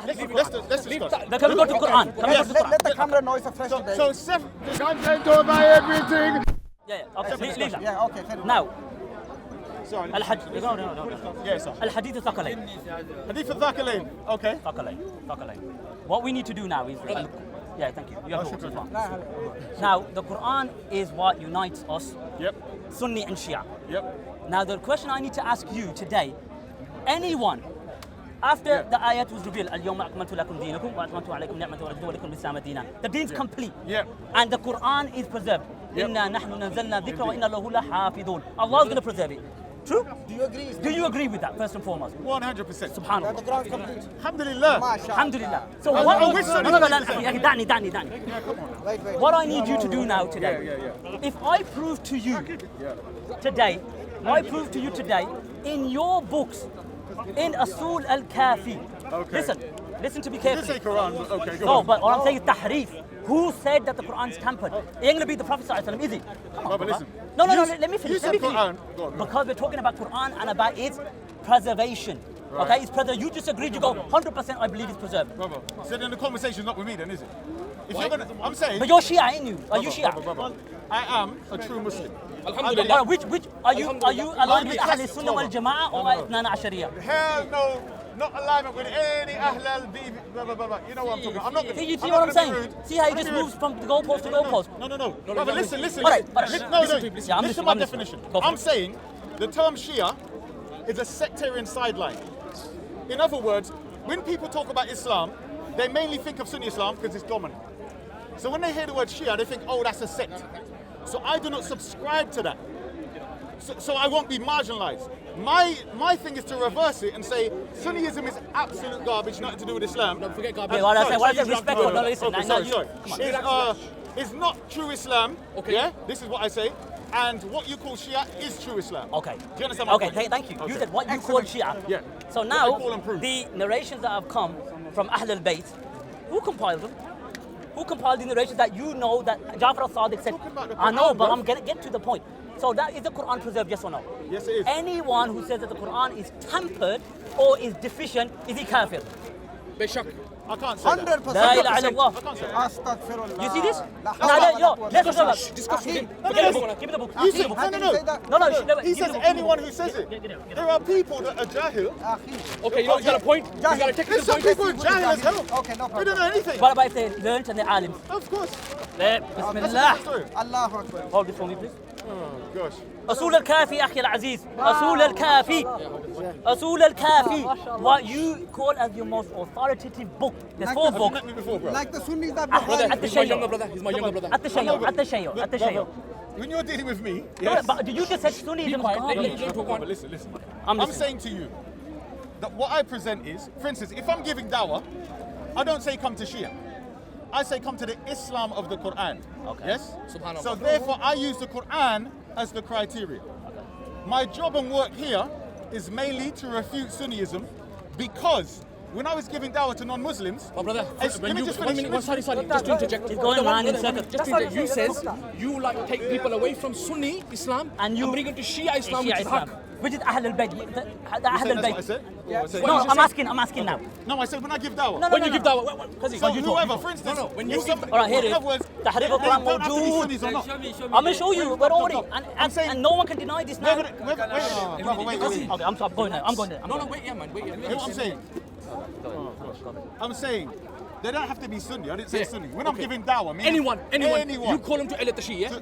Let's discuss. Then can we go to Qur'an? Let the camera know it's a fresh debate. So I'm sent over everything. Yeah, okay, leave that. Yeah, okay. Fair enough. Now, Sorry. Al-Hajj. No. Yeah, sir. Al-Hadith al-Thaqalayn. Hadith al-Thaqalayn. Okay. Thaqalayn. What we need to do now is... Yeah, thank you. You have to shukran. Now, the Qur'an is what unites us, Yep. Sunni and Shia. Yep. Now, the question I need to ask you today, anyone, after the ayat was revealed, اليوم أكملت لكم دينكم وأتممت عليكم نعمتي ورضيت لكم الإسلام دينا. The deen's complete. Yep. And the Qur'an is preserved. Yep. إنا نحن نزلنا الذكر وإنا له لحافظون. Allah is going to preserve it. True? Do you agree with that, first and foremost? 100%. Subhanallah. The ground complete. Alhamdulillah. Alhamdulillah. So I what? wish so. No, Danny. Wait. What I need you to do now today, if I prove to you today, in your books, in Asul al-Kafi, Okay. listen to me You carefully. say Quran, but okay, go No, on. but what I'm saying is tahrif. Who said that the Quran is tampered? It ain't going to be the Prophet ﷺ, is it? Come on, No, but brother. listen. No, You let me finish. said Quran. Go on. Because we're talking about Quran and about its preservation. Right. Okay, it's preserved. You just agreed, you go 100% I believe it's preserved. Brother. So then the conversation's not with me then, is it? If you're gonna, I'm saying. But you're Shia, ain't you? Are you Shia? Brother. I am a true Muslim. Alhamdulillah. Which are you aligned with Ahl Sunnah wal Jama'ah or Ithnana Ashariya? Hell no, not alignment with any Ahlal blah blah blah. You know what I'm talking about. I'm not gonna. See, you see I'm what not I'm gonna be saying? rude. See how he I'm just gonna be moves rude. from the goalpost to goalpost? No. Brother, listen. All right. Listen to my definition. I'm saying the term Shia is a sectarian sideline. In other words, when people talk about Islam, they mainly think of Sunni Islam because it's dominant. So when they hear the word Shia, they think, oh, that's a sect. So I do not subscribe to that. So I won't be marginalized. My thing is to reverse it and say Sunniism is absolute garbage, nothing to do with Islam. Don't forget garbage. What I say respectful. No, listen. Okay, Now sorry. It's not true Islam. Okay. Yeah, this is what I say. And what you call Shia is true Islam. Okay. Do you understand my point? Thank you. Okay. You said what you call Shia. Yeah. So What now, I call and prove. the narrations that have come from Ahl al-Bayt, who compiled them? Who compiled the narrations that you know that Ja'far al-Sadiq said? Talking about the I know, Quran, but bro. I'm going to get to the point. So that is the Quran preserved, yes or no? Yes, it is. Anyone who says that the Quran is tampered or is deficient, is he kafir? Beshak. I can't say that. 100%. La ilaha illallah. I can't say that. Astaghfirullah. You see this? La No, hawla yo, wa la let's quwwata. Discuss with him. Give me the book. You Give said, me the book. no. He Give me says the book. anyone who says it. Get it. There are people that are jahil. Okay, you know, you got a point. You got a There's technical some point. people who are jahil as hell. Okay, no We problem. don't know anything. What about if they learned and they're alims? Of course. Bismillah. Sorry. Allahu Akbar. Hold this for me, please. Oh gosh. أصول الكافي أخي العزيز أصول الكافي what you call as your most authoritative book. There's four books. Met me before, bro. Like the Sunnis that Brother, behind. he's my younger brother. He's my younger brother. التشيع. When you're dealing with me, No, yes. but you just said Sunnism. But listen. I'm listening. saying to you that what I present is, for instance, if I'm giving dawah, I don't say come to Shia. I say come to the Islam of the Qur'an. Okay. Yes? Subhanallah. So therefore I use the Qur'an as the criteria. My job and work here is mainly to refute Sunniism because when I was giving dawah to non-Muslims, Oh, brother, let me just finish. sorry, just to interject. It's going around in circles. Just to interject. You says you like take people away from Sunni Islam And you- bring them to Shia Islam, which Shia is Islam, haq. which is Ahl al-Bayt. The Ahl That's what I al-Bayt. said. No, I'm asking now. No, I said when I give dawah. No, When you give dawah, So whoever, for instance, when you if give- somebody- All right, here it in is. other words, Tahrif they al-Quran don't have to be mawjood. Sunnis or not. I'm going to show you, but don't worry. I'm saying- And no one can deny this now. Wait. Okay, I'm going there. No, wait, yeah, man, wait. You know what I'm saying? I'm saying they don't have to be Sunni. I didn't say Yeah. Sunni. When I'm Okay. giving dawah, meaning Anyone. You call them to Al Tashi, yeah? to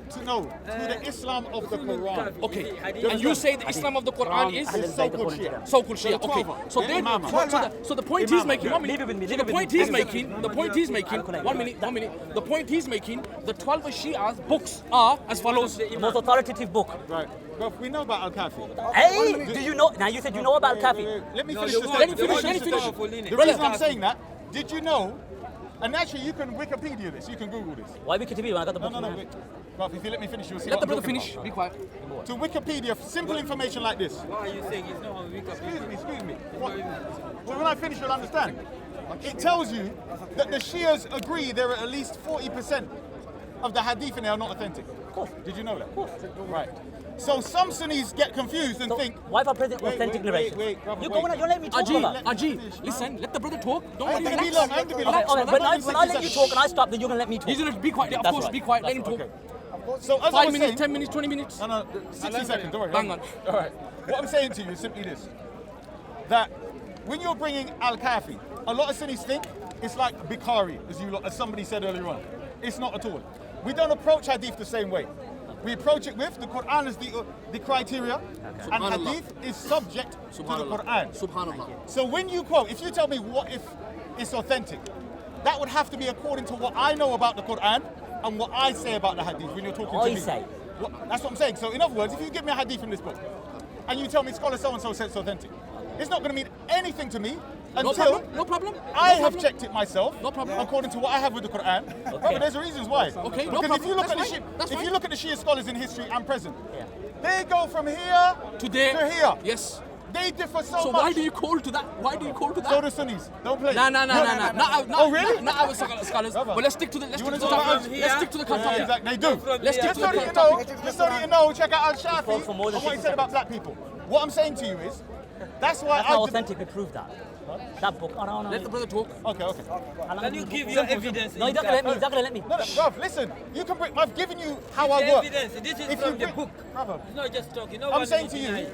the Islam of the Quran. Okay. And you say the Islam of the Quran is It's so-called Shia. so-called Shia. Okay. So Yeah, then, Imam. so the point he's making. 1 minute. Leave it with me, So leave the it with point me. he's making. The point he's making. 1 minute. The point he's making. The 12 Shia's books are as follows. The most authoritative book. Right. But we know about Al-Kafi. Hey, do you know? Now you said you know about Kafi. Let me finish this. Let him finish. The reason I'm saying that, did you know, and actually you can Wikipedia this, you can Google this. Why Wikipedia when I got the book? No. Wait. But if you let me finish, you'll see Let what the I'm brother talking finish. about. Be quiet. To Wikipedia, simple information like this. What are you saying? It's not on Wikipedia. Excuse me. Well, when I finish, you'll understand. It tells you that the Shias agree there are at least 40% of the Hadith and they are not authentic. Of course. Did you know that? Of course. Right. So some Sunnis get confused and think. Why if I present authentic narration? brother, You're going on, you let me talk about. Hajji, listen, let the brother talk. Don't worry, I relax. ain't to be Okay, long. when I let you talk and I stop, then you're going to let me talk. He's gonna be quiet. Of That's course, right. be quiet. Let him That's talk. So as I 5 was minutes, saying, 10 minutes, 20 minutes. No, 60 seconds. Don't worry. Bang on. All right. What I'm saying to you is simply this: that when you're bringing al-Kafi, a lot of Sunnis think it's like Bukhari, as somebody said earlier on. It's not at all. We don't approach Hadith the same way. We approach it with the Qur'an as the criteria, and Subhanallah. Hadith is subject to the Qur'an. Subhanallah. So when you quote, if you tell me what if it's authentic, that would have to be according to what I know about the Qur'an and what I say about the Hadith when you're talking to me. That's what I'm saying. So in other words, if you give me a Hadith from this book and you tell me scholar so-and-so said it's authentic, it's not going to mean anything to me until No problem. I have checked it myself No problem. according to what I have with the Quran. Brother, there's a reasons why. Okay, no Because if you problem. look at That's the fine. Shia, That's if fine. you look at the Shia scholars in history and present, Yeah. they go from here To there. to here. Yes. They differ so So much. why do you call to that? Why do you call to that? So do Sunnis. Don't play. No. Oh, really? Not our scholars. Brother. But let's stick to the. Let's You stick wanna to talk the. about Let's stick to the Yeah, topic. exactly. They do. Let's stick Just to so the that you topic. know, just so that you know, check out Al-Shafi For more than and what he 60 said about black people. What I'm saying to you is, that's why That's I not did- authentically prove that. That book. Oh, no. Let the brother talk. Okay. Can you give your evidence? No, he's not going to let me. He's not going to let me. No, bruv, listen. You can bring. I've given you how The I work. evidence. This is If from you the bring- book. Brother, It's not just talking. No I'm one saying is to you denying.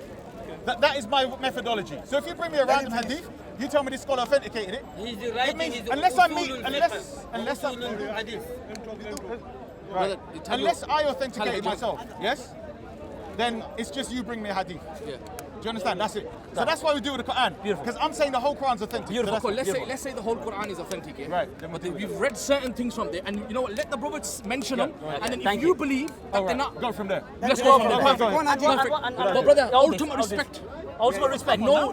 that is my methodology. So if you bring me a random hadith, you tell me this scholar authenticated it. He's It writing means his unless I usulul meet, fiqh. unless I, Usulul hadith. right. Brother, tell Unless you- I tell authenticate it you- myself, yes, then it's just you bring me a hadith. Yeah. Do you understand? That's it. So that's why we do with the Quran. Beautiful. Because I'm saying the whole Quran's authentic. So Beautiful. that's Cool. it. Let's say the whole Quran is authentic, yeah? Right, then But we'll do we've that. read certain things from there, and you know what? Let the brothers mention them, right. and then Thank if you you. believe that All they're right, not, go from there. let's go from there. Okay, go Go on, ahead. Hajji. But brother, ultimate respect. Ultimate respect. No,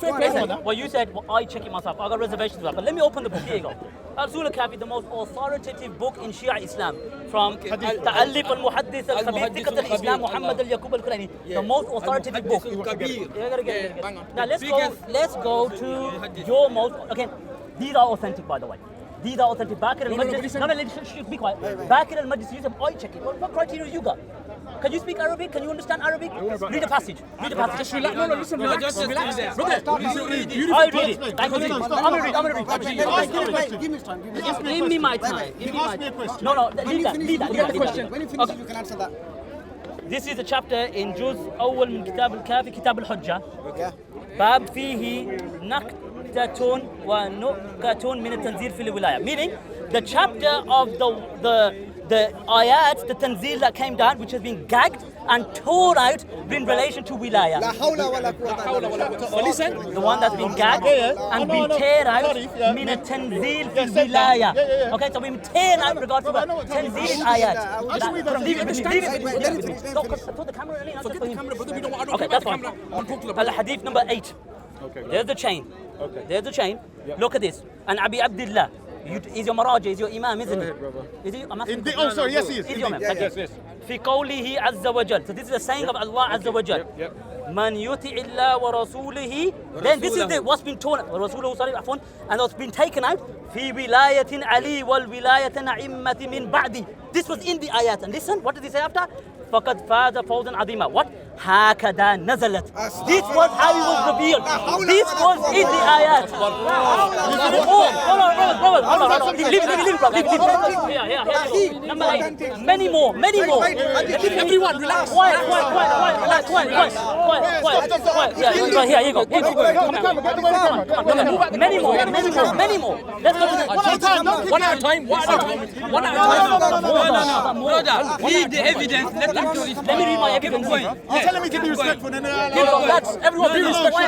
fair play. Listen, well, you said, well, I check it myself. I got reservations with that. But let me open the book. Here you go. Al-Usul al-Kafi, the most authoritative book in Shia Islam. From Al-Ta'allif al-Muhaddith al-Khabir, Thiqat al-Islam, Muhammad al-Yaqub al-Qurani. The most authoritative book. Al-Muhaddith al-Kabir. You gotta get it. bang on. Now let's go to your most, okay, these are authentic, by the way. These are authentic. Bakir al-Majlis, be quiet. Bakir al-Majlis, you said, I check it. What criteria you got? Can you speak Arabic? Can you understand Arabic? Read the passage. Read the passage. Just relax. No, listen, relax. just Relax. read it. Brother, I read it. Thank you. I'm gonna read. Give me time. Give me my time. Give me my asked me a question. No, When leave you that. finish, Leave that. you Leave get the that. question. When you finish, you can answer that. This is a chapter in Juz أول من كتاب الكافي كتاب الحجة. Yeah. باب فيه نكتة ونكتة من التنزيل في الولاية. Meaning, the chapter of the ayat, the tanzil that came down, which has been gagged and torn out in relation to wilaya. لا حول ولا قوة إلا بالله. So listen. The one that's been gagged and been teared out من التنزيل في الولاية. Okay, so we've been teared out in regards to the tanzil ayat. Leave it. Put the camera in. Forget the camera, brother. We don't want to Okay, talk about that's the fine. camera. We'll talk to the brother. Al-Hadith number 8. There's the chain. There's the chain. Look at this. And Abi Abdullah. Is your Maraja, is your Imam, isn't it? Is he? I'm asking. Oh, sorry, yes, he is. Is your Imam? Indeed. Okay. في قوله عز وجل. So this is a saying of Allah عز وجل. من يطع الله ورسوله. Then this is what's been torn. ورسوله sorry عفوا. And what's been taken out. في ولاية علي والولاية نعمة من بعدي. This was in the ayat. And listen, what did he say after? فقد فاز فوزا عظيما. What? هكذا نزلت. This was how it was revealed. This was in the ayat. Hold on. Leave it. Yeah. Number 8. Many more. Everyone, relax. Quiet. Yeah, right here. Here you go. Come on. Many more. Let's go to the One at a time. Brother, read the evidence. Let him to Let me read my evidence. You're telling me to be respectful. That's everyone be respectful.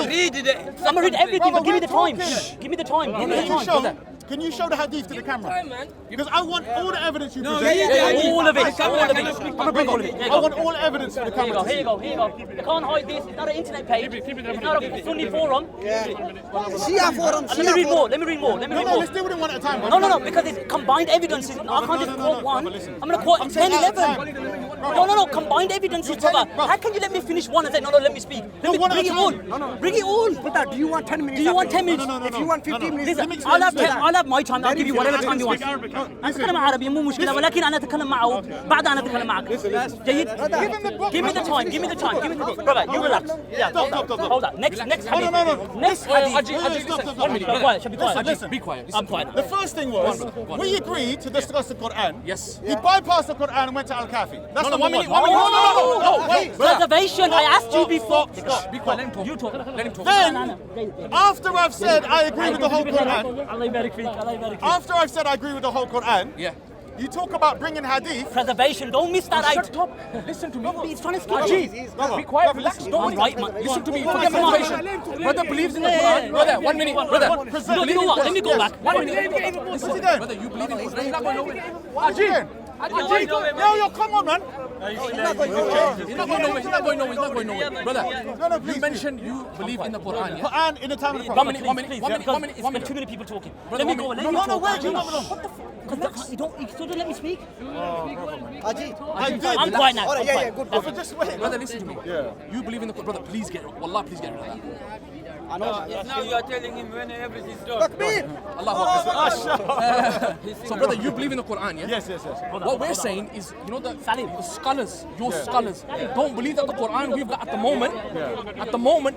read the. I'm gonna read everything, but give me the time. Give me the time. Can you show the hadith to the camera? man. Because I want all the evidence you No, present. read the hadith. All of it. Camera I'm cannot speak. gonna bring all of it. Here you I go. want all evidence for the Here you camera. go, here you go. You can't hide this. It's not an internet page. It's not a Sunni forum. Shia forum. Let me read more. Let me read more. No, let's deal with it one at a time. No, because it's combined evidence. I can't just quote one. I'm going to quote 10, 11. No, combined evidences, brother. How can you let me finish one and say, no, let me speak? Let me bring it on. Bring it on. Brother, do you want 10 minutes? Do you want 10 minutes? If you want 15 minutes, Listen, I'll have my time. I'll give you whatever time you want. أنا أتكلم عربي مو مشكلة ولكن أنا أتكلم معه بعد أنا أتكلم معك. جيد? Give me the time. Give me the time. Brother, you relax. Yeah. Stop. Hold on. Next hadith. No. Next hadith. Hajji, 1 minute. Be quiet. Should be quiet. Listen, be quiet. I'm quiet. The first thing was, we agreed to discuss the Qur'an. Yes. He bypassed the Qur'an and went to Al-Kafi. That's No, number 1 minute. one. No, wait. Preservation. I asked you before. Be quiet. Let him talk. You talk. Let him talk. Then, after I've said I agree with the whole Qur'an, Allah يبارك فيك. Allah يبارك فيك. after I've said I agree with the whole Qur'an, Yeah. you talk about bringing hadith. Preservation. Don't miss that out. Shut up. Listen to me. He's trying to skip Hajji, you. be quiet. Relax. Don't I'm right, man. Listen to me. Come on, Forget come on. motivation. Brother believes in the Quran. Brother, 1 minute. Brother. You know what? Let me go back. 1 minute. What's he doing? Brother, you believe in Quran. You're not going nowhere. What's he doing? Yo, come on, man. He's not going nowhere. Brother, No, you please. mentioned you believe in the Quran, yeah? Quran in the time of the 1 Prophet. minute, 1 minute, 1 minute, 1 minute, 1 It's been minute. too many people talking. Brother, Let me go. one Let minute. me No, talk. wait, Hajji. no. Because you don't let me speak. Haji. I did. I'm quiet now. All right, I'm yeah, quiet. good. But just wait. Brother, listen to me. Yeah. You believe in the Quran. Brother, please get rid. Wallah, please get rid of that. I know. Now you are telling him when everything's done. Takbir. Allah Akbar. So, brother, you believe in the Quran, yeah? Yes. What we're saying is, you know, the Salim. scholars, your scholars, don't believe that the Quran we've got at the moment,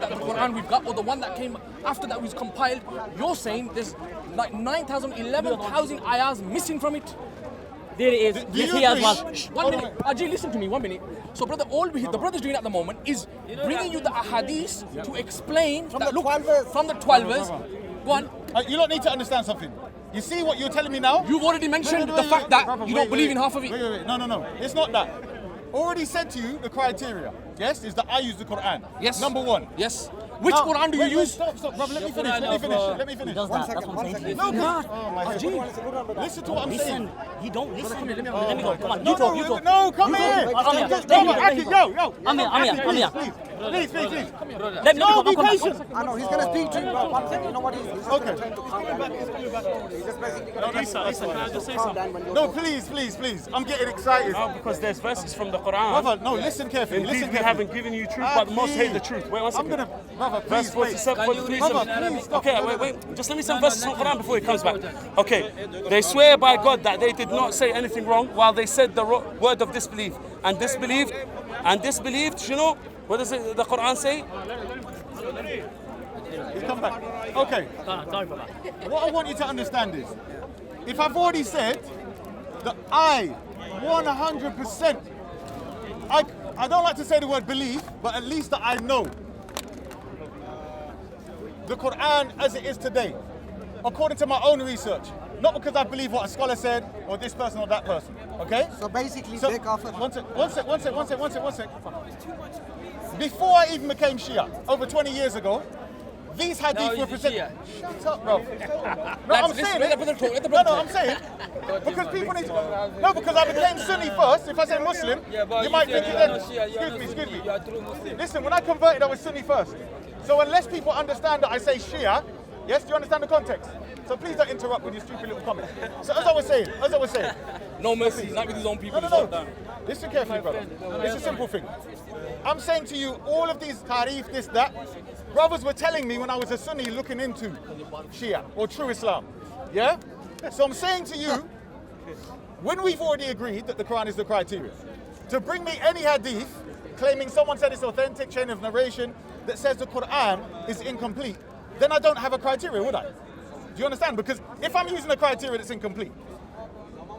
that the Quran we've got, or the one that came after that was compiled, you're saying there's like 9,000, 11,000 ayahs missing from it. There it is. Do Yes, you he has agree? one. Shh, 1 minute. Ajay, listen to me, 1 minute. So, brother, all the brother's doing at the moment is bringing you the ahadith to explain From that, the look, 12ers. from the 12ers. Go on. You don't need to understand something. You see what you're telling me now? You've already mentioned Wait, the wait, fact wait, that brother, you wait, don't believe wait. in half of it. Wait. No. It's not that. Already said to you the criteria. Yes, is that I use the Quran. Yes. Number one. Yes. Which Now, Quran do you wait, use? Stop, brother. Let me finish. He does that. That's what I'm saying. No, God. Listen to what I'm Listen. saying. You don't listen. Let me go. Come on. You talk. No, come here. I'm here. Yo. I'm here. Please. Let me No, go. be patient. I know he's gonna speak to you, bro. One second. You know what he's just Okay. trying to calm down. He's just basically gonna calm down when you're No, please. I'm getting excited. No, because there's verses from the Quran. Brother, no, listen carefully. Indeed, Listen we carefully. haven't given you truth, but the most hate the truth. Wait one I'm second. brother, Verse please, 47, Can you 43. read Brother, please stop. Okay, wait. Just let me some verses from Quran before he comes back. Okay, they swear by God that they did not say anything wrong while they said the word of disbelief and disbelieved. You know, what does the Quran say? He's come back. Okay. Sorry for that. What I want you to understand is, if I've already said that I 100%, I don't like to say the word believe, but at least that I know the Quran as it is today, according to my own research, not because I believe what a scholar said or this person or that person. Okay? So basically, So, take off. one sec. Before I even became Shia, over 20 years ago, these Now hadith he's were a presented. Shia. Shut up, bro. No, I'm saying let the brother talk, let the brother No, I'm saying because people need to. No, because I became Sunni first. If I say Muslim, but you might said think you it are then. not Shia, you are not Excuse Sunni, me. you are true Muslim. Listen, when I converted, I was Sunni first. So unless people understand that I say Shia, yes, do you understand the context? So please don't interrupt with your stupid little comment. So as I was saying, No mercy, not with his own people. no. Listen carefully, brother. It's a simple thing. I'm saying to you, all of these tarif, this, that, brothers were telling me when I was a Sunni looking into Shia or true Islam. Yeah? So I'm saying to you, when we've already agreed that the Quran is the criteria, to bring me any hadith claiming someone said it's authentic chain of narration that says the Quran is incomplete, then I don't have a criteria, would I? Do you understand? Because if I'm using a criteria that's incomplete,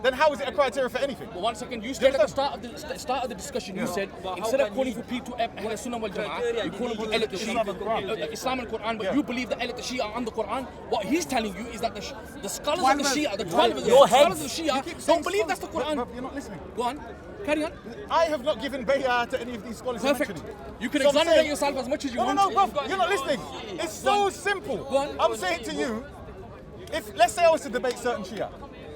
then how is it a criteria for anything? But 1 second, you said at the start of the discussion, you said instead of calling for people to Ahl Sunnah wal Jama'ah, you call them Ahl Shia, Islam and Quran, but you believe that Ahl Shia are on the Quran. What he's telling you is that the scholars of the Shia, the 12 of the scholars of the Shia, don't believe that's the Quran. Bro, you're not listening. Go on, carry on. I have not given bay'ah to any of these scholars. you're Perfect. mentioning. You can So I'm exonerate saying- yourself as much as you No, want. bro, you're not listening. It's so simple. Go on. I'm saying to you, if let's say I was to debate certain Shia.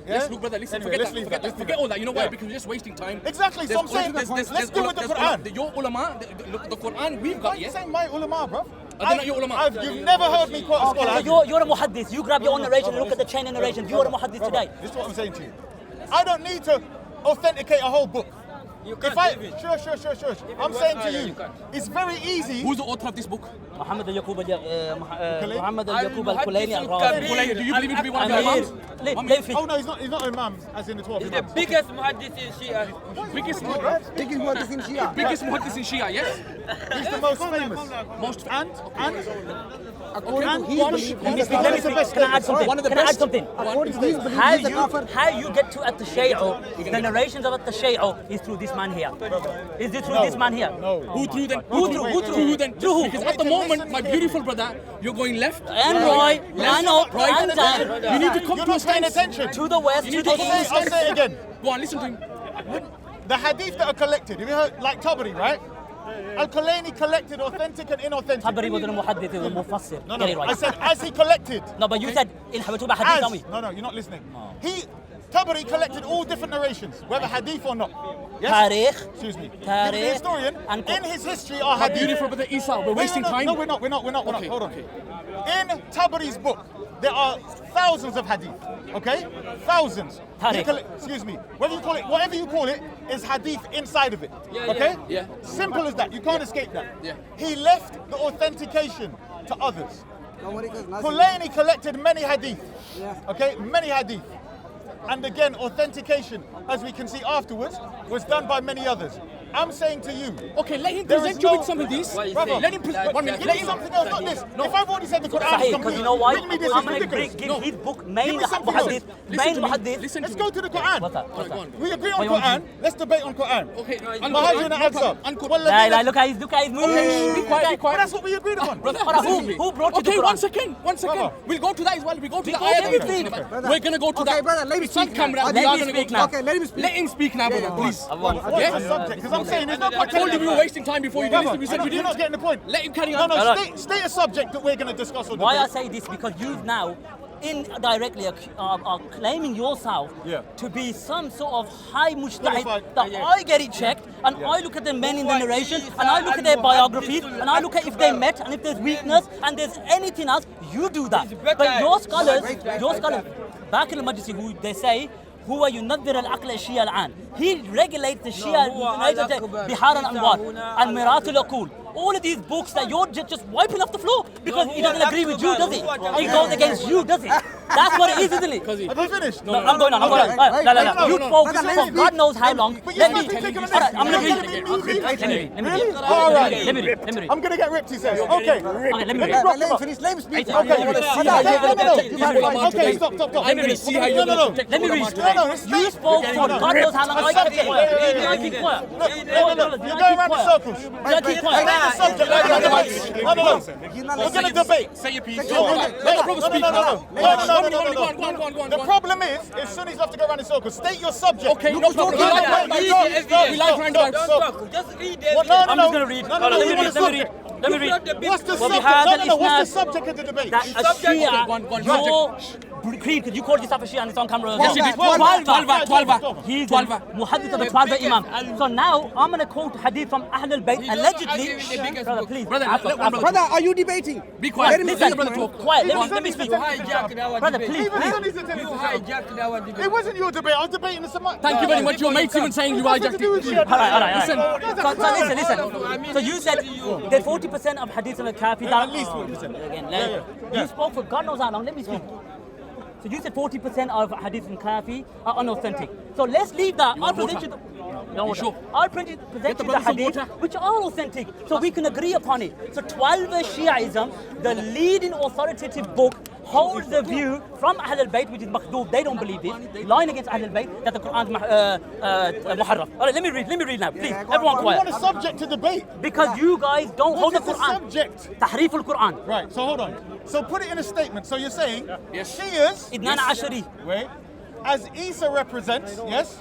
Yeah? Let's look, brother, listen, Anyway, let's leave forget that. forget all that. You know why? Yeah. Because you're just wasting time. Exactly, so I'm saying, let's do with the Quran. Your ulama, the Quran we've Why got, are you yeah? saying my ulama, bro? Are they not your ulama? You've never heard me quote a scholar. have you? You're a muhaddith. You grab your own narration and look at the chain of narration. You are a muhaddith Brother, today. This is what I'm saying to you. I don't need to authenticate a whole book. You can't if I, believe it. sure. I'm saying to you, it's very easy. Who's the author of this book? محمد اليعقوب محمد اليعقوب الكليني الرازي. Do you believe him to be one of the أمير imams? ليه في Oh no, he's not Imam as in the 12 He's the Imams. biggest muhaddith in Shia. Biggest Biggest muhaddith in Shia, yes? He's the most famous. Most And According to his one- belief, one- he's the one- best. Can I add something? One of the Can I add best. something? According to his belief, How he's a kafir. you get to at-Tashay'u, the narrations of at-Tashay'u is through this man here. Is it through this man here? No. Who through then? Who through? Who through? Through who then? Through who? Because at the moment, my beautiful brother, you're going left. And right, and up, right, and down. You need to come You're to a not paying stance. attention. To the west, You to need the to come to a east. I'll say it again. Go on, listen to him. The hadith that are collected, have you heard, like Tabari, right? Al-Kulaini collected authentic and inauthentic. Tabari was a muhaddith, a mufassir. No, Get it I right. said as he collected. No, but you said in Habatuba hadith, aren't we? No, you're not listening. Tabari collected all different narrations, whether hadith or not. Yes? Tarikh. Excuse me. Tariq The historian, and in his history are My hadith. beautiful brother Isa, we're wasting time. No, we're not. Okay, Hold on. In Tabari's book, there are thousands of hadith. Okay? Thousands. Tariq. Excuse me. Whatever you call it, is hadith inside of it. Yeah, okay? yeah. Simple as that. You can't escape that. Yeah. He left the authentication to others. Nobody does nothing. Khulaini collected many hadith. Yeah. Okay? Many hadith. And again, authentication, as we can see afterwards, was done by many others. I'm saying to you, Okay, let him There present is you no- with some of these. What is brother, it? Let him present. 1 minute. give Let me him. something else, not this. If I've already said the Quran is Sahih, complete, because you know why? bring me this, I'm it's going to ridiculous. give his book, main me something else. muhaddith, Listen main to me. muhaddith. Listen to Let's me. go to the Quran. What's that? Go on. We agree What on you want Quran. Let's debate on Quran. Okay, Mahajir and Aqsa. Lie, lie, look at his moves. Be quiet, be But quiet. that's what we agreed upon. Brother, Brother, listen to me. who brought you the Okay, Quran? 1 second. Brother. We'll go to that as well. We go to the go to ayat. everything. We're going to go to Okay, that. brother, let me It's on speak camera. now. We Let are me going to go speak to now. Okay, let him speak. Let him speak now, brother, yeah, please. What's Yeah? the subject? Because I'm saying there's no point. I told you we were wasting time before you did this. We said we You're not didn't. getting the point. Let him carry No, on. no, state a subject that we're going to discuss or Why I debate. say this, because you've now indirectly are claiming yourself Yeah. to be some sort of high mujtahid Qualified. that I get it checked and I look at the men in the narration and I look at their biographies and I look at if they met and if there's weakness and there's anything else, you do that. But your scholars, back in the Majlisi, who they say هو ينظر العقل الشيعة الآن. He regulates the Shia بحار الأنوار الميراث العقول. All of these books that you're just wiping off the floor because he doesn't agree with you, does he? He goes against you, does he? That's what it is, isn't it? Have you finished? No, I'm going on. You spoke for God knows how long. Let me. Alright, I'm gonna read. Let me read. All right. Let me read. I'm going to get ripped, he says. Okay. Okay, let me read. Let him finish. Let him speak. Okay, I wanna see how you're gonna protect this Quran Okay, today. stop. I'm going to see how you're going to protect Let me the read. Quran No, today. no, You spoke for God knows how long. I kept quiet. Did I keep quiet? You're going around in circles. Did I keep quiet? That's the subject. No. We're going to debate. Say your piece. No. Let the brother speak. No. The problem is Sunnis love to go around in circles. State your subject. Okay, no problem. We like roundabouts. Don't talk. Just read I'm just gonna read. No, Let me read. What's the Well, we subject? had No. What's al-isnad the subject of the debate? that a Shia, One your creed, because you called yourself a Shia and it's on camera. Yes, you did. 12. He's 12. muhaddith of the 12 Imam. So now I'm going to quote hadith from Ahl al-Bayt allegedly. Brother, please. Brother, are you debating? Be quiet. Let him Listen, speak, man. quiet. Let me speak. You hijacked our Brother, debate. please. You hijacked our debate. It wasn't your debate. I was debating this. Thank you very much. Your mate's even saying you hijacked it. All right. Listen. So listen. So you said that 40% of hadith in al-Kafi. At least 40%. Again, you spoke for God knows how long. Let me speak. So you said 40% of hadith in Kafi are unauthentic. So let's leave that. I'll present you the... No water. Sure. I'll present you the brother some hadith, water. which are authentic, so we can agree upon it. So 12 Shiaism, the leading authoritative book, holds the view from Ahl al-Bayt, which is Makhdub, they don't believe this, lying against Ahl al-Bayt, that the Qur'an is Muharraf. All right, let me read now, please. Everyone We want quiet. a subject to debate. Because you guys don't hold What the is the Qur'an. subject? Tahrif al-Qur'an. Right, so hold on. So put it in a statement. So you're saying Yes. Shias, Idnan Ashari. wait, as Isa represents, yes?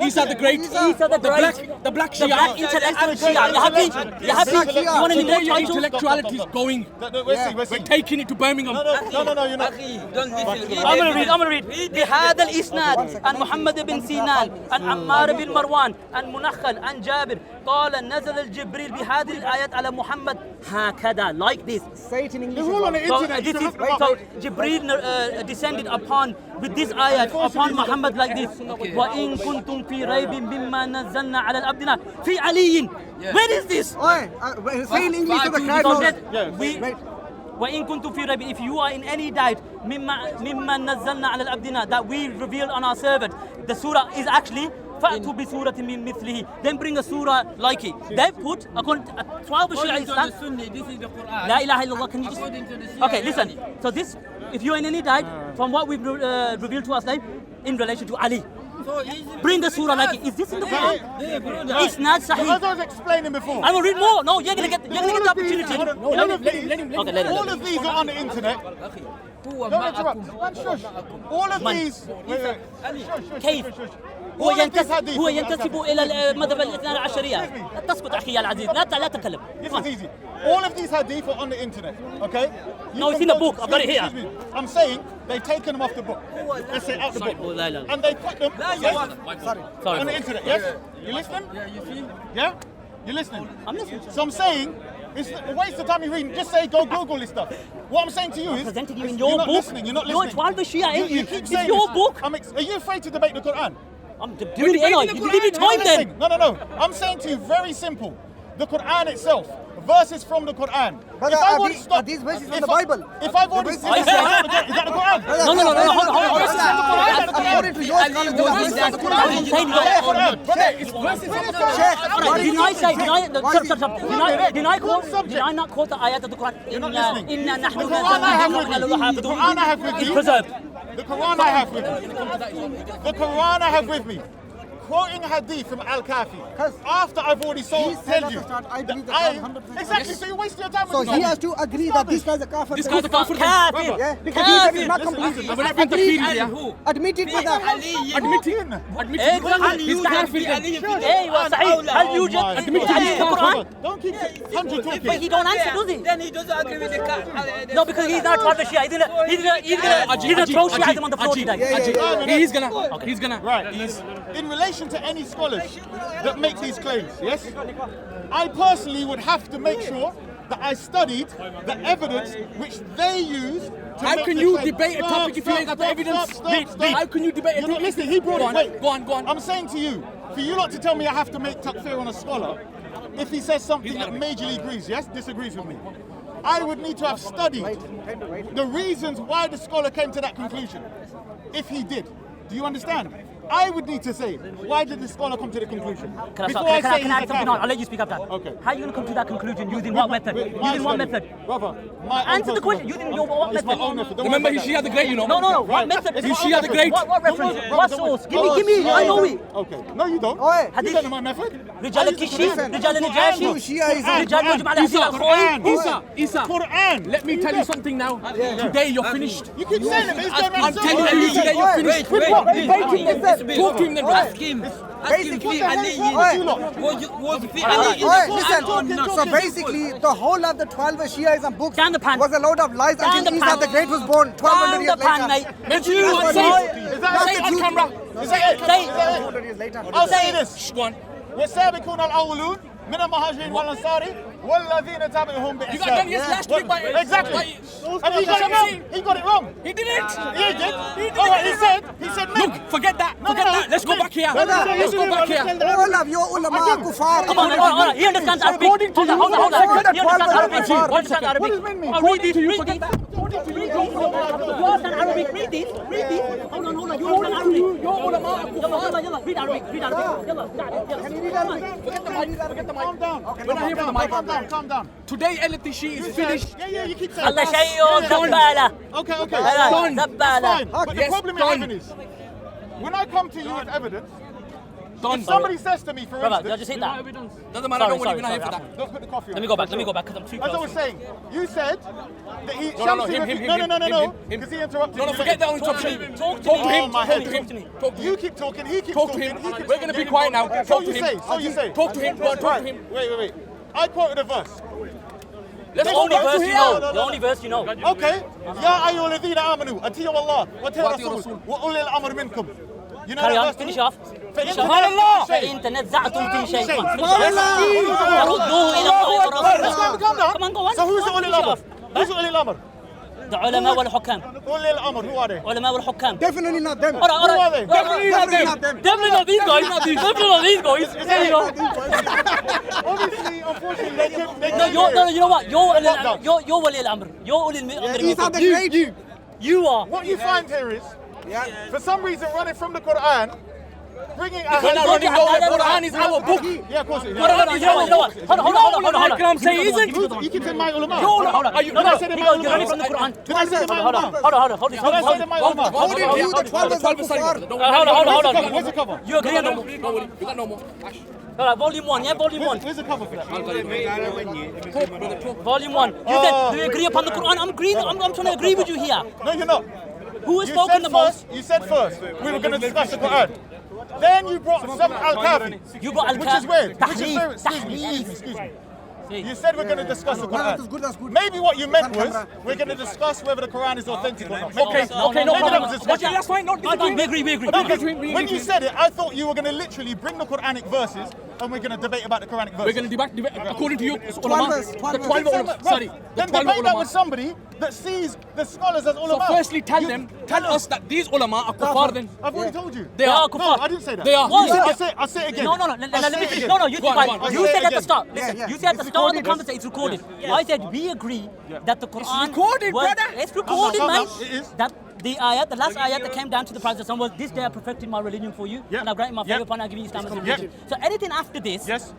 Isa the Great. Isa the Great. The black The black Shia. intellectual Shia. You happy? You happy? You want any more Today your titles? intellectuality is going. We'll see. We're taking it to Birmingham. No, you're not. Don't listen. I'm gonna read. بهذا الإسناد عن محمد بن سينان عن عمار بن مروان عن منخل عن جابر قال نزل الجبريل بهذه الآيات على محمد هكذا like this. Say it in English. They're all on the So, internet. this You is, can look them so up. Jibreel descended upon with this ayat upon Muhammad like this. وَإِن كُنتُمْ فِي رَيْبٍ مِّمَّا نَزَّلْنَا عَلَى الْعَبْدِنَا فِي عَلِيٍّ. Where is this? Oi, say in English so the crowd So knows. that we, وَإِن كُنتُمْ فِي رَيْبٍ, if you are in any doubt, مِمَّا نَزَّلْنَا عَلَى الْعَبْدِنَا, that we revealed on our servant. The surah is actually فَأْتُوا بِسُورَةٍ مِّن مِثْلِهِ. Then bring a surah like it. They put, according to 12 Shia According to Islam, the Sunni, this is the Qur'an. La ilaha illallah, can you just... According to the Shia, Okay, listen. So this, if you're in any doubt, from what we've revealed to us like, in relation to Ali, So is bring a surah like it. Is this in the Quran? Hey, brother. It's not As Sahih. I was explaining before. I will read more. No, you're gonna get the opportunity. All of these, Okay, let all him. of these are on the internet. هو Don't معكم. interrupt. Man, shush. All of Man. these. Wait, wait. Shush, shush, كيف shush, shush. هو All of these ينتسب hadith هو from ينتسب Al-Kafi. الى المذهب الاثنى العشريه. لا تسكت اخي العزيز، لا تتكلم. This is easy. All of these hadith are on the internet, okay? No, it's can in the go- book. I've got it here. Excuse me. I'm saying they've taken them off the book. Let's say out the book. Oh, la, la. And they put them yes, Sorry, on the bro. internet, yes? You listening? Yeah, you see? Yeah? You listening? I'm listening. So I'm saying, it's a waste of time you reading. Just say, go Google this stuff. What I'm saying to you is, Presenting you in you're your not book. listening. You're not You're listening. 12 Shia, ain't you? keep It's saying your this. book. Are you afraid to debate the Quran? I'm doing it anyway. You give me time then. Listen, no. I'm saying to you, very simple. The Quran itself, verses from the Quran. Brother, If I've are already these- stopped- are these verses from if the I- Bible? If I've already... The verses- Is that the Quran? No, hold on. Verses from the Quran? Is that the Quran? According to your scholars, the verses from the I'm Quran. saying Is that the Quran? Brother, it's Sheikh, Alright, did I say, did I One subject. did I not quote the ayat of the Quran? You're not listening. Inna nahnu The Quran I have with nazzalna me. al-Quran. The Quran I have with It's me. preserved. The Quran I have with me. The Quran I have with me. Quoting hadith from Al-Kafi. After I've already He told said at you. the start, I believe that I- 100%. Exactly, so you're wasting your time So with he me. has to agree that this guy's a kafir. This guy's a kafir. Kafir. Yeah, because he said he's not Listen, completed. I'm gonna bring the Agreed. feed, yeah. Who? Admit it, brother. Admit it. Exactly. You This have guy- to Ali في ايوه صحيح. هل يوجد my admit God. Ali في القرآن؟ Don't keep 100 But talking. he don't answer, does he? Then he doesn't agree with the No, because he's not part of Shia. He's gonna throw Shiaism on the floor today. He's gonna. Right. In relation to any scholars that make these claims, yes? I personally would have to make sure that I studied the evidence which they use to How make can the you claim. debate a topic if you ain't got the evidence? How can you debate a You're not topic? listening. He brought Go it. on, Wait. go on. I'm saying to you, for you lot to tell me I have to make takfir on a scholar, if he says something that majorly agrees, yes, disagrees with me, I would need to have studied the reasons why the scholar came to that conclusion. If he did, do you understand? I would need to say, why did the scholar come to the conclusion? Can Before I I say add something he's a on? kafir. I'll let you speak after that. Okay. How are you going to come to that conclusion using what method? My Using what study. method? Brother, my own Answer the personal question. method. Using your what It's my method? own method. Don't Remember, worry he's about Shia the Great, you know. No. Right. What method? It's You my Shia own the method. Great. What reference? What source? Give me. I know it. Okay. No, you don't. Oi. You don't know my method. رجال الكشي رجال النجاشي Shiaism. رجال مجمع الأحسين الخوي Isa, Quran. let me tell you something now. Today you're finished. You keep saying it, but he's going around I'm telling circles. you today you're finished. Wait, Talk to him then, Ask bro. him. Ask him Basically, في علي was في علي in Oi, the listen. Quran or not? So basically, the whole of the 12 Shiaism books Down the pan. was a load of lies Down until the Isa pan. the Great was born 1200 Down years the pan, later. mate. Make sure you That's what say he- it. that's Say the it on truth. camera. Say it. Say it. 1200 years later. I'll say this. Shh, go on. والسابقون الأولون من المهاجرين والأنصار والذين تبعهم بإحسان. You got done yes last week by Exactly. And he got it wrong. He got it wrong. He did it. He did. All right, he said men. Look, forget that. No, Forget no, that. Let's go men. back here. No, no, no, Let's go back here. All of your ulama are kuffar. Come on. He understands Arabic. Hold on. He understands Arabic. He understands Arabic. What does men mean? Oh, read this. Read this. You understand Arabic. Read this. Hold on. You understand Arabic. يلا read Arabic. Calm down. We're not here for the mic. Calm down. Today, LTC is finished. Yeah, you keep saying الله that. شيء زبالة. Okay. Done. That's fine. But the Yes, problem you're done. having is, when I come to you with evidence, Done. if somebody says to me, for Brother, just instance, hit that. Doesn't matter. Don't worry. We're not here for that. don't put the coffee on. Let me go back because I'm too As I close. was saying, you said that he... No, him. No, because he interrupted No, me. forget that interruption. Talk to Talk to me. him. my head. Talk to me. Talk to You him. keep talking, he keeps Talk to talking. him. he keeps We're gonna be talking. quiet now. So Talk to you him. say, so you say. Talk to him. Go on, talk to him. Wait. I quoted a verse. Let's The go only back verse to you here. know. The only verse you know. Okay. يا أيها الذين آمنوا أطيعوا الله وأطيعوا وأطيعوا الرسول وأولي الأمر منكم. You know Carry that on. verse Finish too? off. فإن تنزعتم في شيء فردوه إلى الله ورسوله. Come on, go on. So who's the Ulil Amr? Who's the Ulil Amr? The ulama wal hukam. Ulil Amr, who are they? Ulama wal hukam. Definitely not them. All right, all Who are right. they? Definitely not them. Definitely not these guys. Definitely not these guys. There you go. Obviously, unfortunately, they No, you know what? You're Wali al-Amr. You're Ulil al-Amr. These are the great. You are. What you find here is, for some reason, running from the Quran, bringing a Quran is our book. Yeah, of course it is. You know what? Hold on. I'm saying isn't. You can say my ulama. Hold on. Did I say the my You're running ulama? from the Quran. Did I say the my Hold ulama? on. Did I say the my ulama? According to you, the 12 is Hold Hold on. Where's the cover? You agree on that? Don't worry, we got no more. All right, volume 1, yeah, volume 1. Where's the cover for that? Volume 1. You said, do you agree upon the Quran? I'm trying to agree with you here. No, you're not. Who has You spoken said the most? first. You said first we were going to discuss the Quran. Then you brought some al-Kafi. You brought al-Kafi. Which is weird. Which is Tahrif, very, excuse me. You said we're going to discuss the Quran. That's good, that's good. Maybe what you meant was we're going to discuss whether the Quran is authentic or not. Okay, no Maybe that problem. was the discussion. That's fine. No, Fine, we agree. No, because when you said it, I thought you were going to literally bring the Quranic verses and we're going to debate about the Quranic verses. We're going to debate according to you. It's verse, ulama. 12 The 12 verse. ulama. Sorry. The Then 12 debate that ulama. with somebody that sees the scholars as So ulama. firstly, tell us that these ulama are kuffar then. I've already told you. They are No, kuffar. I didn't say that. They are. What? I'll say it again. No, let me finish. No, you Go on, think go on. you said at the start. Yeah, Listen, yeah. you said at the start of the conversation, it's recorded. I said we agree that the Quran. recorded, brother. It's recorded, No, mate. it is. That the last ayat that came down to the Prophet was, "This day I perfected my religion for you, and I've granted my favor upon you, giving you Islam as a religion." So anything after this that's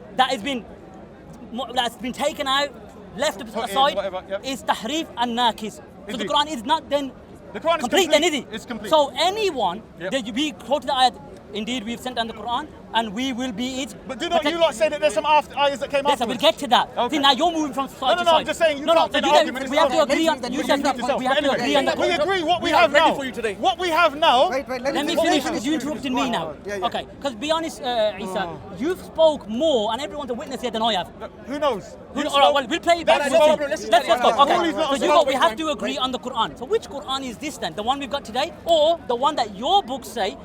been taken out, left aside, is tahrif and nakis. So the Quran is not then The Quran is complete, then is it? It's complete. So anyone that we quoted the ayat, indeed we've sent down the Quran and we will be it. But do not you lot say that there's some ayahs that came Listen, after? we'll get to that. Okay. See, now you're moving from side to side. I'm just saying you no, can't so make you the said argument. we have to agree on. Mention You said yourself. we have to agree on that. We agree what we are have ready now. for you today. What we have now. Wait, Let me what we finish have. because you interrupted me now. Yeah. Okay, because be honest, Isa, you've spoke more and everyone's a witness here than I have. Who knows? All right, well, we'll play it back. That's We'll no see. problem. Let's go. Okay, Always not so a you start. we have to agree on the Quran. So which Quran is this then? The one we've got today, or the one that your books say?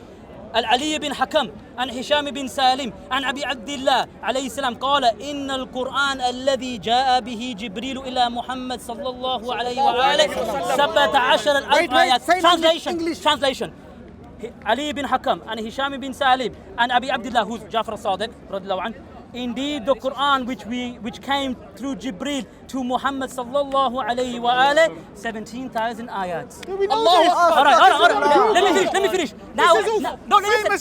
علي بن حكم عن هشام بن سالم عن أبي عبد الله عليه السلام قال إن القرآن الذي جاء به جبريل إلى محمد صلى الله عليه وآله 17,000 آيات. Translation. علي بن حكم عن هشام بن سالم عن أبي عبد الله who's جعفر الصادق رضي الله عنه. Indeed, the Quran which came through Jibreel to Muhammad sallallahu alayhi wa alayhi, 17,000 ayats. All right. Let me finish. Now, listen.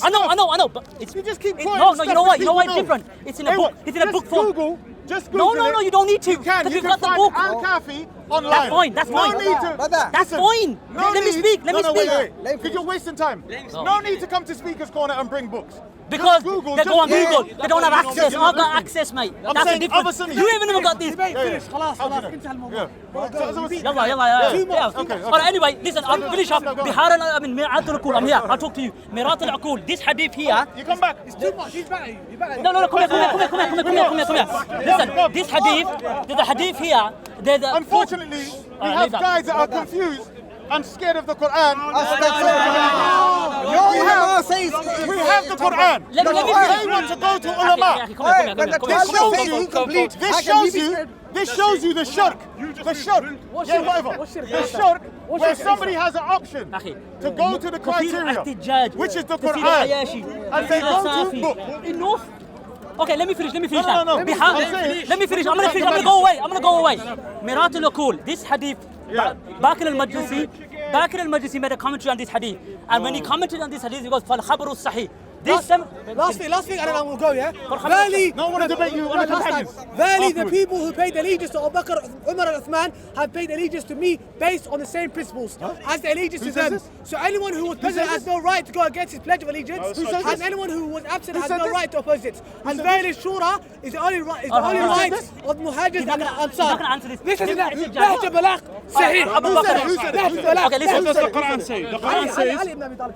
I know. But it's You just keep no, quoting you know what? stuff that It's people different. It's in a book. It's in a book form. Just Google No, it. you don't need to. You can. Because You we've can got the find book. Al-Kafi online. That's fine. No need to. That's fine. No Let me need- speak. Let me no, speak. Wait. Because you're wasting time. No need to come to Speaker's Corner and bring books. Because Google, they go on just- Google. They don't have access. Yeah. I've got access, mate. I'm That's the saying other difference. Sunnis. You haven't even got this. خلاص انتهى الموضوع. Yeah. Okay. All right, anyway, listen, I'll finish up. I mean, Mirat al-Aqul, I'm here. I'll talk to you. Mirat al-Aqul, this hadith here. You come back. It's too much. He's better. You're better. No, come here. Listen, this hadith, there's a hadith here. There's a Unfortunately, we have guys that are confused and scared of the Quran. Your ulama says We have the Quran. Let me They want to go to ulama. when the 12 verse is incomplete, This shows you the shirk. The shirk. Yeah, whatever. The shirk where somebody has an option to go to the criteria, which is the Quran, and they go to book. Enough. Okay, let me finish No. now. Let me finish. I'm gonna go away. Mirat al-Aqul, this hadith, Bakr al-Majlisi made a commentary on this hadith. And when he commented on this hadith, he goes, فَالْخَبْرُ الصَّحِيح. Last thing, and then we'll go, yeah? Verily, No one to debate you on the companions. verily the people who paid allegiance to Abu Bakr, Umar and Uthman have paid allegiance to me based on the same principles as the allegiance to them. So anyone who was present has no right to go against his pledge of allegiance, and anyone who was absent has no right to oppose it. And verily Shura is the only right of Muhajirs and He's not gonna Ansar. answer this. Listen to that. It's a Nahj al-Balagh. Sahih. Abu Bakr. Okay, listen. What does the Quran say? The Quran says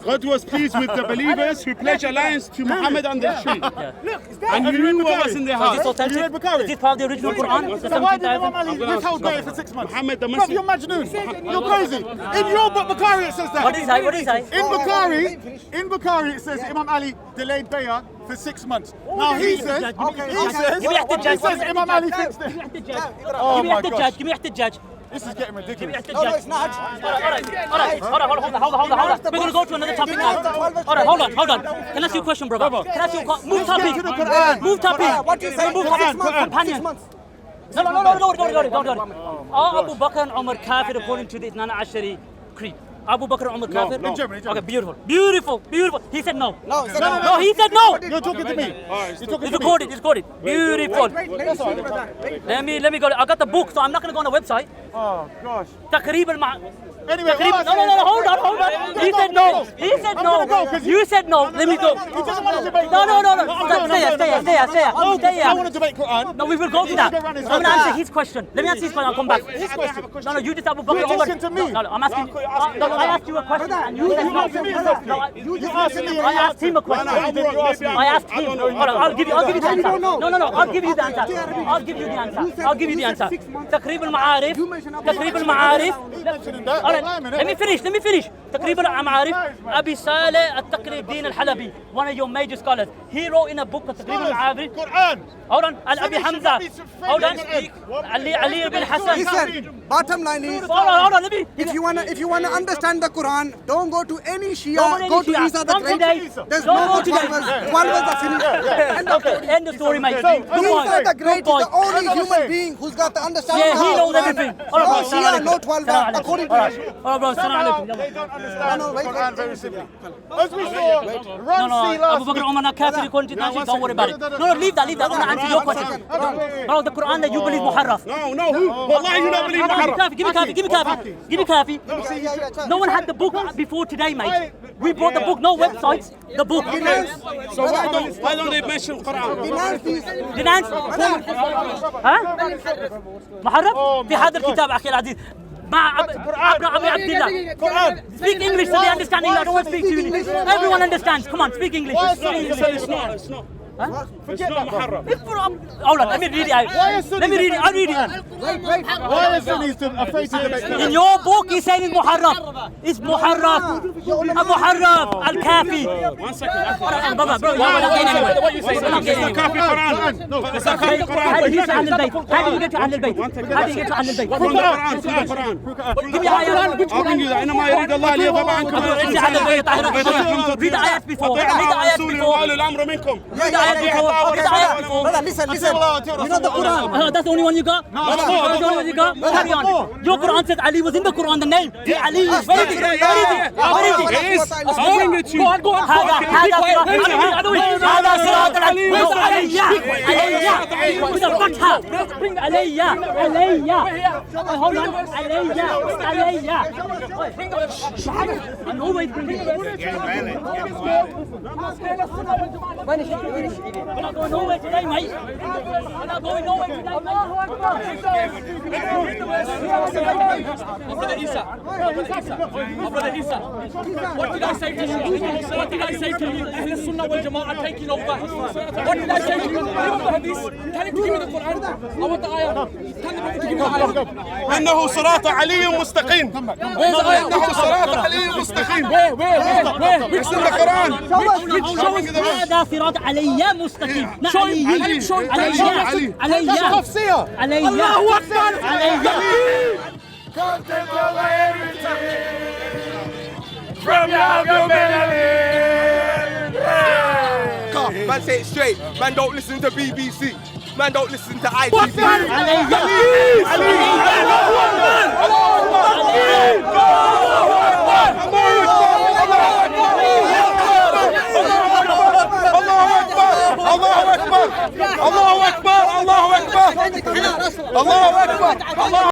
God was pleased with the believers who pledged alliance to Muhammad and the Shia. And you knew what was in their heart. Is this authentic? Is this part of the original Quran? The Why did Imam 17,000? Ali withhold bay'ah for 6 months? Muhammad the Bro, Muslim. you're Majnoon. You're crazy. In your book, Bukhari, it says that. What did he say? What did he say? In Bukhari, it says Imam Ali delayed bay'ah for 6 months. Now he says, Give me Imam Ali thinks this. Oh Give me my the gosh. judge. Give me the judge. This is getting ridiculous. No, it's not. Hold on. We're going to go to another topic now. Hold on. Can I ask you a question, brother? Can I ask you a question? Move topic. Move topic. What do you say? Move topic. Companion. No. Are Abu Bakr and Umar kafir according to the Nana Ashari creed? Abu Bakr and Umar kafir? In Germany. Okay, beautiful. He said no. No, No, he said no. You're talking to me. It's recorded. Beautiful. Let me go. I got the book, so I'm not going to go on the website. Oh gosh. Anyway, Anyway, no, hold on. He said no. gonna go 'cause You said no. Let me go. He doesn't want to debate. No. Stay here. I want to debate Quran. No, we will go to that. I'm going to answer his question. Let me answer his question. I'll come back. No, you just Abu Bakr. You're talking to me. No, I'm asking. No, I asked you a question. And you said no. You asked me. I asked him a question. I asked him. Hold on, I'll give you the answer. No, I'll give you the answer. تقريب المعارف. Let me finish. تقريب المعارف. أبي صالح التقريب دين الحلبي, one of your major scholars. He wrote in a book تقريب المعارف. Quran. Hold on, Abi Hamza. Hold on. Ali ibn Hassan. Listen, bottom line is, Hold on, let me. if you wanna understand the Quran, don't go to any Shia, Don't go go to to Isa the Don't Great. today. There's Don't no go today. 12 are finished. Okay, end the story, mate. Good Isa the Great is boy. the only human being who's got the understanding Yeah, he of knows Quran. everything. Hold on, bro. No Shia, no 12 according to him. Hold on, bro. Salam alaikum. They don't understand No, wait, Quran wait. very simply. As we saw, Run No, C Abu last Bakr week. Umar not kafir according to Najib. Don't worry about it. No, leave that. I want to answer your question. Bro, the Quran that you believe muharraf. No, who? Wallahi, you don't believe Muharram. Give me coffee. No one had the book before today, mate. We brought the book, no websites. The book. So why don't they mention Quran? Denounce. ها؟ محرف؟ في هذا الكتاب أخي العزيز. مع أبي عبد الله. Quran. Speak English so they understand English. I don't want to speak to you. Everyone understands. Come on, speak English. It's not. Forget that, bro. Hold on, let me read it out. Let me read it. I'll read it. Why is Sunnis afraid to debate Quran? In your book, he's saying it's muharraf. It's muharraf. Muharraf. Al-Kafi. 1 second. Brother, bro, you're not getting anywhere. What you say? It's the Kafi Quran. No, It's the Kafi Quran. How do you get to Ahl al-Bayt? How do you get to Ahl al-Bayt? How do you get to Ahl al-Bayt? From the Quran, from the Quran. Give me ayat. I'll bring you that. إنما يريد الله ليذهب عنكم Read the ayat before. Read the ayat before. وأولي الأمر منكم. Read the ayat before. Read the ayat before. Brother, listen. You know the Quran. That's the only one you got? No. That's the only one you got? Carry on. Your Quran says Ali was in the Quran, the name. Ali is. Where is it? Where is it? It is. I'll bring it to you. Go on. هذا صراط علي. With a fatha. Bring علي. Hold on. علي. I'm always bringing it. We're not going nowhere today, mate. We're not going nowhere today, Brother Isa. What did I say to you? What did I say to you? Ahl Sunnah wal Jama'ah taking over. What did I say to you? Remember Hadith? Tell him to give me the Quran. I want the ayah. Tell him to give me the ayah. إنه صراط علي مستقيم. Where's the ayah? إنه صراط علي مستقيم. Where? It's in the Quran. هذا صراط علي مستقيم. علي. الله أكبر. From your Man, say it straight. Man, don't listen to BBC. Man, don't listen to ITV. الله أكبر.